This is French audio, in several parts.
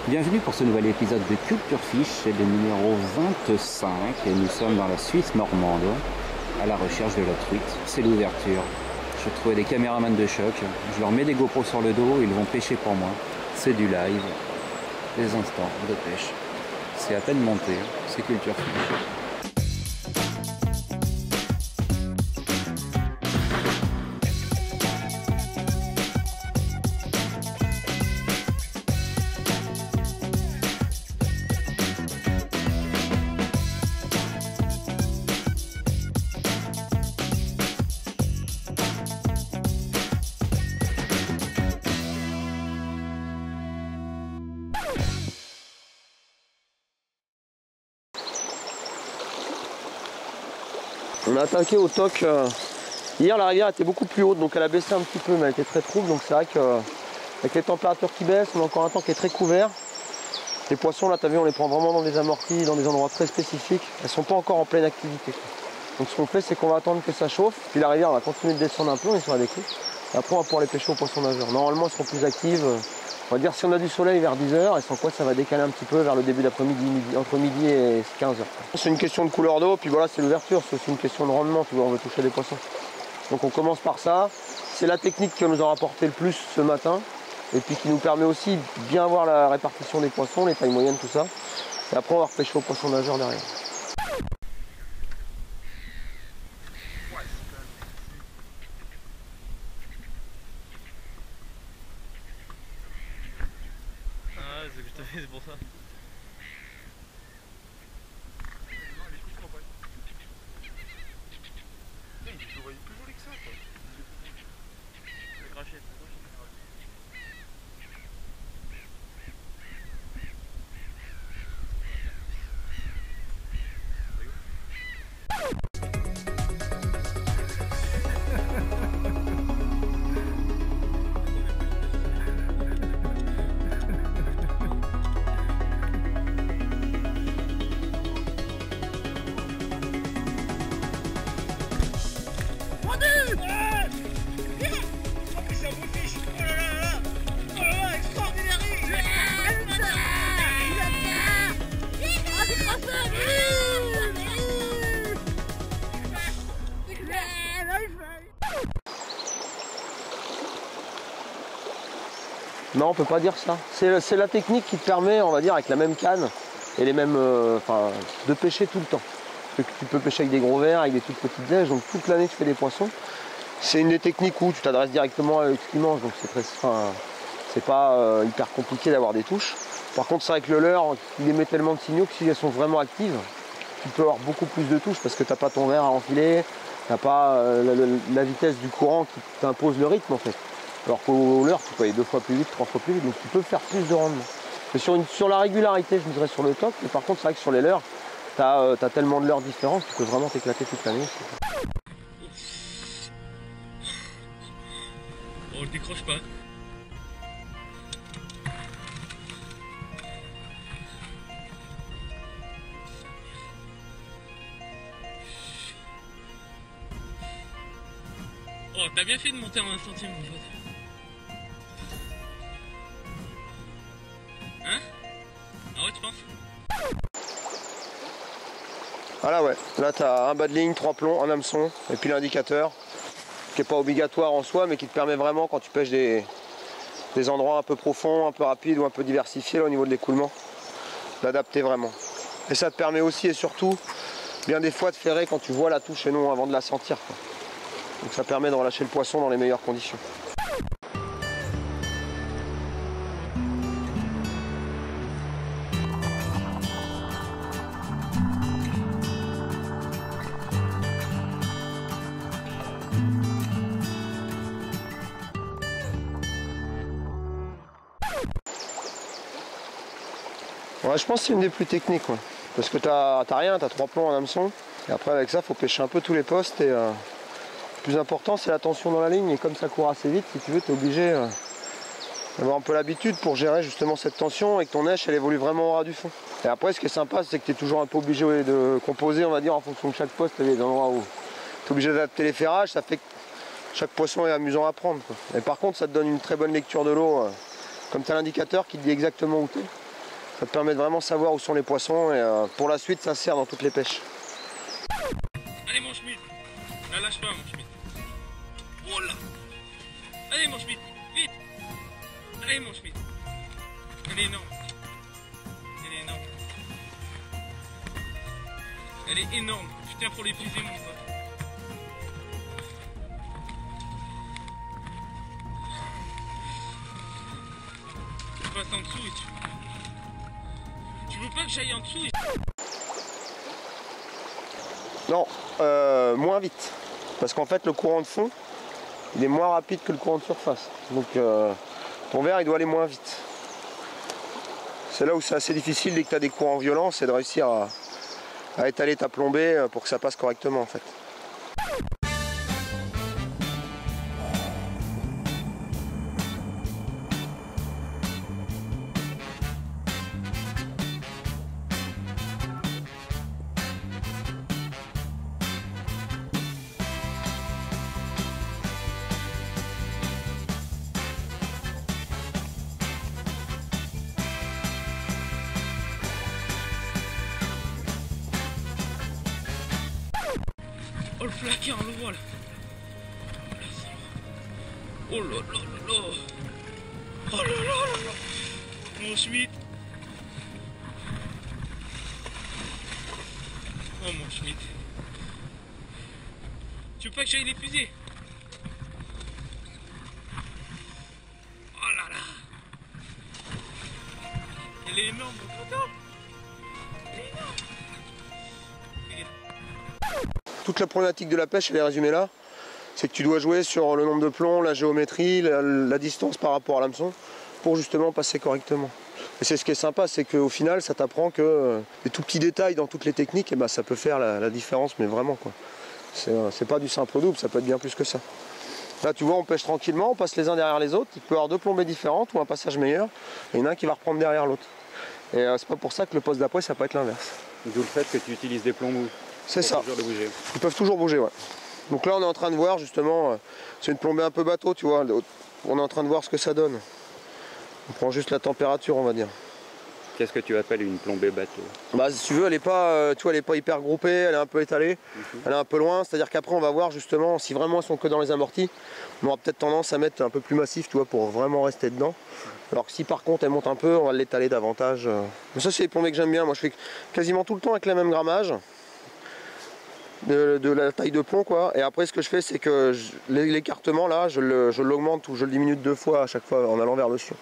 Bienvenue pour ce nouvel épisode de Culture Fish, c'est le numéro 25 et nous sommes dans la Suisse normande à la recherche de la truite. C'est l'ouverture. Je trouvais des caméramans de choc, je leur mets des GoPros sur le dos, ils vont pêcher pour moi. C'est du live, des instants de pêche. C'est à peine monté, c'est Culture Fish. On a attaqué au toc. Hier la rivière était beaucoup plus haute, donc elle a baissé un petit peu, mais elle était très trouble. Donc c'est vrai qu'avec les températures qui baissent, on a encore un temps qui est très couvert. Les poissons là, tu as vu, on les prend vraiment dans des amortis, dans des endroits très spécifiques. Elles sont pas encore en pleine activité. Donc ce qu'on fait, c'est qu'on va attendre que ça chauffe. Puis la rivière va continuer de descendre un peu, on est sur la découpe. Et après on va pouvoir les pêcher aux poissons nageurs. Normalement elles seront plus actives. On va dire si on a du soleil vers 10 h, et sans quoi ça va décaler un petit peu vers le début d'après-midi, entre midi et 15 h. C'est une question de couleur d'eau, puis voilà, c'est l'ouverture, c'est aussi une question de rendement, tu vois, on veut toucher des poissons. Donc on commence par ça. C'est la technique qui nous a rapporté le plus ce matin, et puis qui nous permet aussi de bien voir la répartition des poissons, les tailles moyennes, tout ça. Et après on va repêcher aux poissons nageurs derrière. C'est pour ça. Il est plus joli que ça, quoi. Le crachet. Non, on peut pas dire ça. C'est la technique qui te permet, on va dire, avec la même canne et les mêmes, de pêcher tout le temps. Parce que tu peux pêcher avec des gros vers, avec des toutes petites ailes, donc toute l'année tu fais des poissons. C'est une des techniques où tu t'adresses directement à eux qui mangent, donc c'est pas hyper compliqué d'avoir des touches. Par contre, c'est vrai que le leurre, il émet tellement de signaux que si elles sont vraiment actives, tu peux avoir beaucoup plus de touches parce que tu n'as pas ton verre à enfiler, tu n'as pas la vitesse du courant qui t'impose le rythme en fait. Alors qu'au leurre, tu peux aller 2 fois plus vite, 3 fois plus vite, donc tu peux faire plus de rendement. Mais sur la régularité, je me dirais sur le toc, mais par contre, c'est vrai que sur les leurres, tu as tellement de leurres différents que tu peux vraiment t'éclater toute l'année. On le décroche pas. Oh, t'as bien fait de monter en 1 centime en fait. Hein? Ah ouais, tu penses? Voilà, ouais. Là, tu as un bas de ligne, 3 plombs, un hameçon, et puis l'indicateur, qui n'est pas obligatoire en soi, mais qui te permet vraiment, quand tu pêches des endroits un peu profonds, un peu rapides ou un peu diversifiés là, au niveau de l'écoulement, d'adapter vraiment. Et ça te permet aussi et surtout, bien des fois, de ferrer quand tu vois la touche et non avant de la sentir, quoi. Donc ça permet de relâcher le poisson dans les meilleures conditions. Ouais, je pense que c'est une des plus techniques, ouais. Parce que t'as rien, t'as 3 plombs en hameçon. Et après avec ça, il faut pêcher un peu tous les postes. Et le plus important, c'est la tension dans la ligne. Et comme ça court assez vite, si tu veux, tu es obligé d'avoir un peu l'habitude pour gérer justement cette tension et que ton nèche elle évolue vraiment au ras du fond. Et après, ce qui est sympa, c'est que tu es toujours un peu obligé de composer, on va dire, en fonction de chaque poste. Il y a des endroits où tu es obligé d'adapter les ferrages. Ça fait que chaque poisson est amusant à prendre, quoi. Et par contre, ça te donne une très bonne lecture de l'eau. Comme tu as l'indicateur qui te dit exactement où tu es. Ça te permet de vraiment savoir où sont les poissons et pour la suite ça sert dans toutes les pêches. Allez mon Schmitt, la lâche pas mon Schmitt. Oh là. Allez mon Schmitt, vite. Allez mon Schmitt. Elle est énorme. Elle est énorme. Elle est énorme. Putain pour l'épuiser mon pote. Tu passes en dessous et tu veux pas que j'aille en dessous et... Non, moins vite. Parce qu'en fait le courant de fond, il est moins rapide que le courant de surface. Donc ton verre il doit aller moins vite. C'est là où c'est assez difficile dès que tu as des courants violents, c'est de réussir à étaler ta plombée pour que ça passe correctement en fait. Oh le placard, on le voit là. Oh là là là là. Oh là là là là. Mon Schmitt. Oh mon Schmitt. Tu veux pas que j'aille l'épuiser? Oh là là. Elle est énorme, mon tonton. Elle est énorme. Toute la problématique de la pêche, elle est résumée là. C'est que tu dois jouer sur le nombre de plombs, la géométrie, la distance par rapport à l'hameçon pour justement passer correctement. Et c'est ce qui est sympa, c'est qu'au final, ça t'apprend que les tout petits détails dans toutes les techniques, et ben, ça peut faire la différence, mais vraiment quoi. C'est pas du simple au double, ça peut être bien plus que ça. Là, tu vois, on pêche tranquillement, on passe les uns derrière les autres. Il peut y avoir deux plombées différentes ou un passage meilleur, et il y en a un qui va reprendre derrière l'autre. Et c'est pas pour ça que le poste d'après, ça peut être l'inverse. D'où le fait que tu utilises des plombs mous. C'est ça. Toujours de bouger. Ils peuvent toujours bouger, ouais. Donc là, on est en train de voir justement, c'est une plombée un peu bateau, tu vois. On est en train de voir ce que ça donne. On prend juste la température, on va dire. Qu'est-ce que tu appelles une plombée bateau? Bah, si tu veux, elle est pas, tu vois, elle est pas hyper groupée, elle est un peu étalée, elle est un peu loin. C'est-à-dire qu'après, on va voir justement si vraiment elles sont que dans les amortis. On aura peut-être tendance à mettre un peu plus massif, tu vois, pour vraiment rester dedans. Alors que si par contre elle monte un peu, on va l'étaler davantage. Mais ça, c'est les plombées que j'aime bien. Moi, je fais quasiment tout le temps avec le même grammage. De la taille de plomb quoi, et après ce que je fais c'est que l'écartement là je l'augmente ou je le diminue 2 fois à chaque fois en allant vers le sion,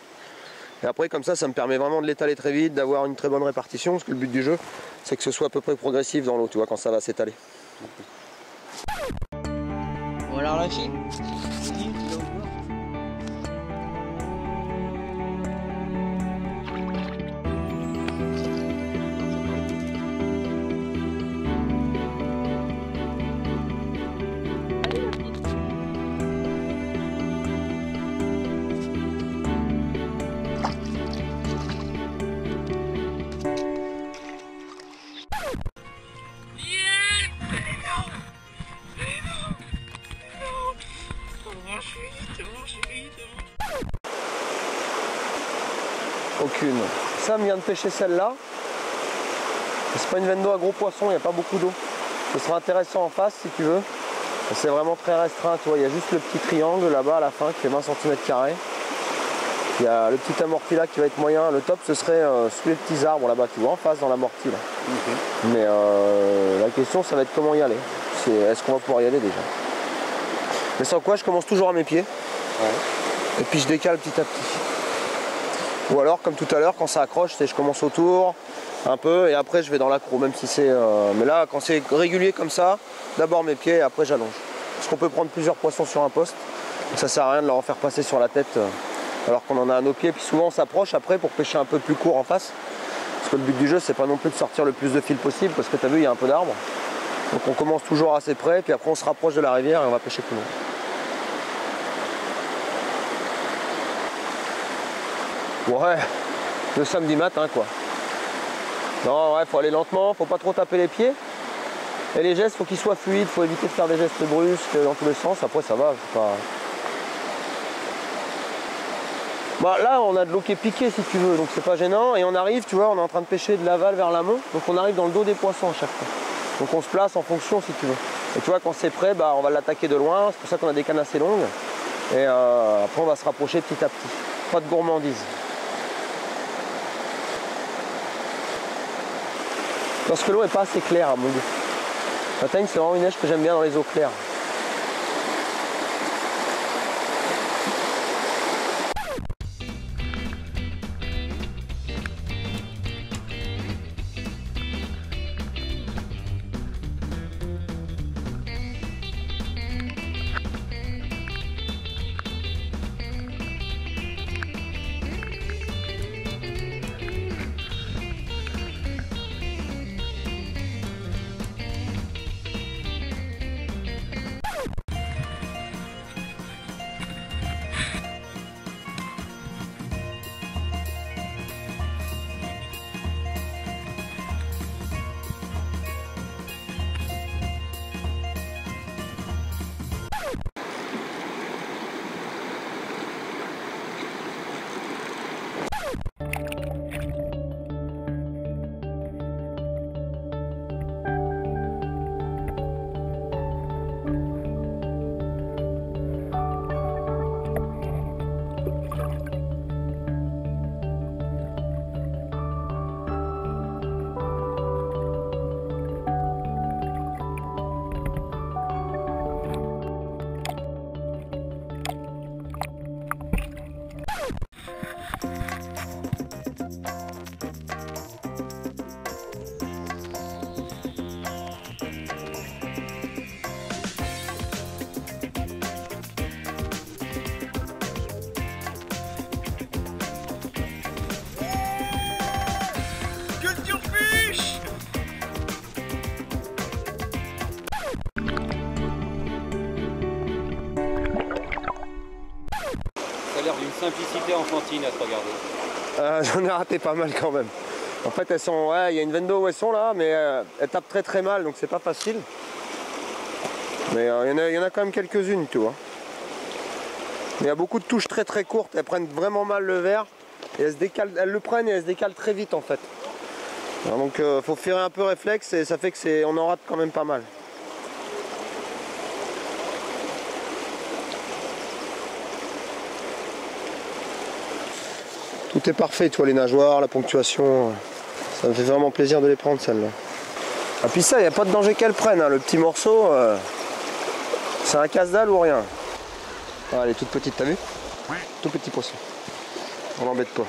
et après comme ça me permet vraiment de l'étaler très vite, d'avoir une très bonne répartition, parce que le but du jeu c'est que ce soit à peu près progressif dans l'eau, tu vois, quand ça va s'étaler. On va la relâcher. Aucune. Sam vient de pêcher celle-là. C'est pas une veine d'eau à gros poisson, il n'y a pas beaucoup d'eau. Ce sera intéressant en face si tu veux. C'est vraiment très restreint, tu vois, il y a juste le petit triangle là-bas à la fin qui fait 20 cm². Il y a le petit amorti là qui va être moyen. Le top ce serait sous les petits arbres là-bas, tu vois, en face dans l'amorti là. Mais la question ça va être comment y aller. Est-ce qu'on va pouvoir y aller déjà? Mais sans quoi je commence toujours à mes pieds. Ouais. Et puis je décale petit à petit. Ou alors comme tout à l'heure quand ça accroche, je commence autour un peu et après je vais dans l'accro, même si c'est... Mais là quand c'est régulier comme ça, d'abord mes pieds et après j'allonge. Parce qu'on peut prendre plusieurs poissons sur un poste. Ça sert à rien de leur en faire passer sur la tête alors qu'on en a à nos pieds. Puis souvent on s'approche après pour pêcher un peu plus court en face. Parce que le but du jeu c'est pas non plus de sortir le plus de fil possible, parce que tu as vu il y a un peu d'arbres. Donc on commence toujours assez près, puis après on se rapproche de la rivière et on va pêcher plus loin. Ouais, le samedi matin quoi. Non ouais, faut aller lentement, faut pas trop taper les pieds. Et les gestes, faut qu'ils soient fluides, faut éviter de faire des gestes brusques dans tous les sens, après ça va, c'est pas... Bah, là on a de l'eau qui est piquée si tu veux, donc c'est pas gênant. Et on arrive, tu vois, on est en train de pêcher de l'aval vers l'amont, donc on arrive dans le dos des poissons à chaque fois. Donc on se place en fonction si tu veux. Et tu vois, quand c'est prêt, bah, on va l'attaquer de loin, c'est pour ça qu'on a des cannes assez longues. Et après on va se rapprocher petit à petit. Pas de gourmandise. Parce que l'eau est pas assez claire à mon goût. La teigne c'est vraiment une neige que j'aime bien dans les eaux claires. Ça a l'air d'une simplicité enfantine à te regarder. J'en ai raté pas mal quand même. En fait elles sont, ouais, il y a une veine d'eau où elles sont là, mais elles tapent très très mal, donc c'est pas facile. Mais il y en a quand même quelques-unes, tu vois. Il y a beaucoup de touches très très courtes, elles prennent vraiment mal le verre et elles se décalent, elles le prennent et elles se décalent très vite en fait. Alors, donc faut faire un peu réflexe et ça fait que on en rate quand même pas mal. Tout est parfait, toi, les nageoires, la ponctuation. Ça me fait vraiment plaisir de les prendre, celles-là. Ah, puis ça, il n'y a pas de danger qu'elles prennent. Hein. Le petit morceau, c'est un casse-dalle ou rien. Ah, elle est toute petite, t'as vu? Tout petit poisson. On l'embête pas.